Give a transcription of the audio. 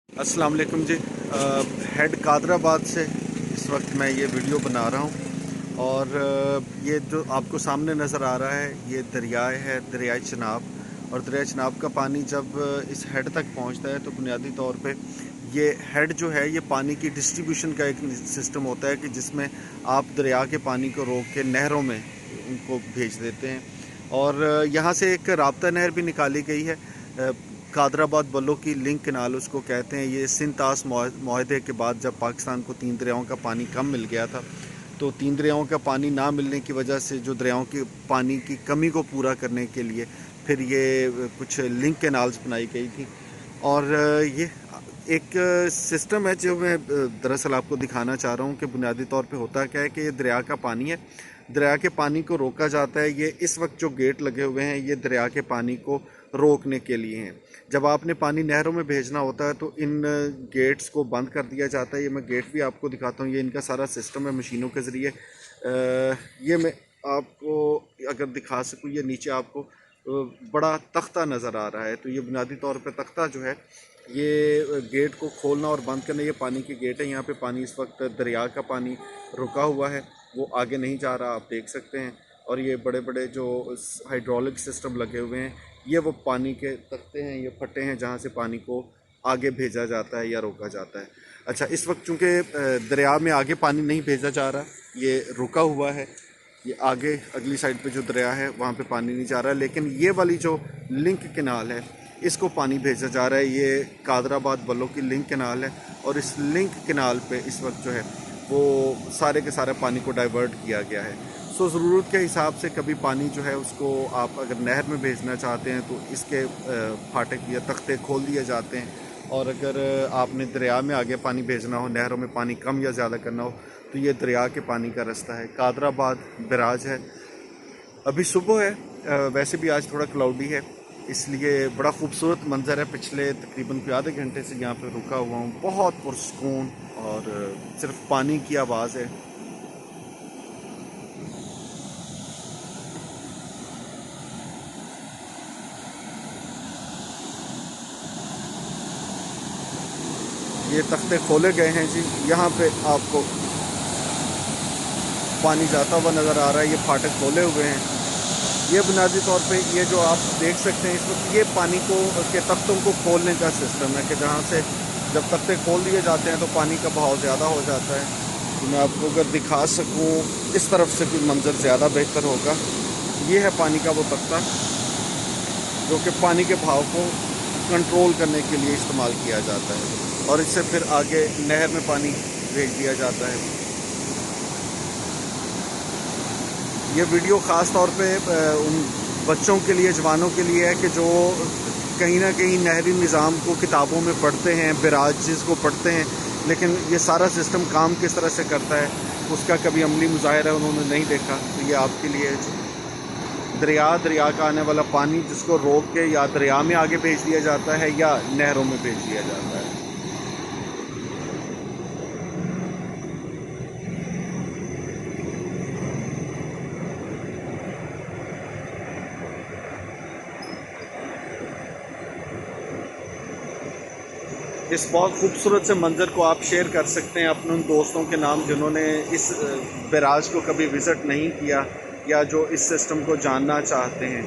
अस्सलाम वालेकुम जी। हेड कादराबाद से इस वक्त मैं ये वीडियो बना रहा हूँ और ये जो आपको सामने नज़र आ रहा है ये दरिया है, दरियाए चनाब। और दरिया चनाब का पानी जब इस हेड तक पहुँचता है तो बुनियादी तौर पे ये हेड जो है ये पानी की डिस्ट्रीब्यूशन का एक सिस्टम होता है कि जिसमें आप दरिया के पानी को रोक के नहरों में उनको भेज देते हैं। और यहाँ से एक राब्ता नहर भी निकाली गई है, कादराबाद बल्लो की लिंक केनाल उसको कहते हैं। ये सिंतास मुआहदे के बाद जब पाकिस्तान को 3 दरियाओं का पानी कम मिल गया था तो 3 दरियाओं का पानी ना मिलने की वजह से जो दरियाओं के पानी की कमी को पूरा करने के लिए फिर ये कुछ लिंक केनाल्स बनाई गई थी। और ये एक सिस्टम है जो मैं दरअसल आपको दिखाना चाह रहा हूँ कि बुनियादी तौर पे होता क्या है कि ये दरिया का पानी है, दरिया के पानी को रोका जाता है। ये इस वक्त जो गेट लगे हुए हैं ये दरिया के पानी को रोकने के लिए हैं। जब आपने पानी नहरों में भेजना होता है तो इन गेट्स को बंद कर दिया जाता है। ये मैं गेट भी आपको दिखाता हूँ, ये इनका सारा सिस्टम है मशीनों के ज़रिए। ये मैं आपको अगर दिखा सकूँ, ये नीचे आपको बड़ा तख्ता नज़र आ रहा है। तो ये बुनियादी तौर पे तख्ता जो है ये गेट को खोलना और बंद करना, ये पानी के गेट है। यहाँ पे पानी इस वक्त दरिया का पानी रुका हुआ है, वो आगे नहीं जा रहा, आप देख सकते हैं। और ये बड़े बड़े जो हाइड्रोलिक सिस्टम लगे हुए हैं ये वो पानी के तख्ते हैं, ये फटे हैं जहाँ से पानी को आगे भेजा जाता है या रोका जाता है। अच्छा, इस वक्त चूँकि दरिया में आगे पानी नहीं भेजा जा रहा, ये रुका हुआ है। ये आगे अगली साइड पे जो दरिया है वहाँ पे पानी नहीं जा रहा, लेकिन ये वाली जो लिंक केनाल है इसको पानी भेजा जा रहा है। ये कादराबाद बल्लो की लिंक केनाल है और इस लिंक केनाल पे इस वक्त जो है वो सारे के सारे पानी को डाइवर्ट किया गया है। सो ज़रूरत के हिसाब से कभी पानी जो है उसको आप अगर नहर में भेजना चाहते हैं तो इसके फाटक या तख्ते खोल दिए जाते हैं। और अगर आपने दरिया में आगे पानी भेजना हो, नहरों में पानी कम या ज़्यादा करना हो, तो ये दरिया के पानी का रास्ता है। कादराबाद बैराज है, अभी सुबह है, वैसे भी आज थोड़ा क्लाउडी है, इसलिए बड़ा खूबसूरत मंजर है। पिछले तकरीबन कोई आधे घंटे से यहाँ पे रुका हुआ हूँ, बहुत पुरसकून और सिर्फ पानी की आवाज़ है। ये तख्ते खोले गए हैं जी, यहाँ पे आपको पानी जाता हुआ नज़र आ रहा है। ये फाटक खोले हुए हैं। ये बुनियादी तौर पे ये जो आप देख सकते हैं इस वक्त ये पानी को के तख्तों को खोलने का सिस्टम है कि जहाँ से जब तख्ते खोल दिए जाते हैं तो पानी का बहाव ज़्यादा हो जाता है। तो मैं आपको अगर दिखा सकूँ इस तरफ से कोई मंजर ज़्यादा बेहतर होगा। ये है पानी का वो तख्ता जो कि पानी के बहाव को कंट्रोल करने के लिए इस्तेमाल किया जाता है और इससे फिर आगे नहर में पानी भेज दिया जाता है। ये वीडियो ख़ास तौर पे उन बच्चों के लिए, जवानों के लिए है कि जो कहीं ना कहीं नहरी निज़ाम को किताबों में पढ़ते हैं, बैराजेस को पढ़ते हैं, लेकिन ये सारा सिस्टम काम किस तरह से करता है उसका कभी अमली मुज़ाहिरा उन्होंने नहीं देखा। तो ये आपके लिए दरिया का आने वाला पानी जिसको रोक के या दरिया में आगे भेज दिया जाता है या नहरों में भेज दिया जाता है। इस बहुत खूबसूरत से मंज़र को आप शेयर कर सकते हैं अपने उन दोस्तों के नाम जिन्होंने इस बैराज को कभी विज़िट नहीं किया या जो इस सिस्टम को जानना चाहते हैं।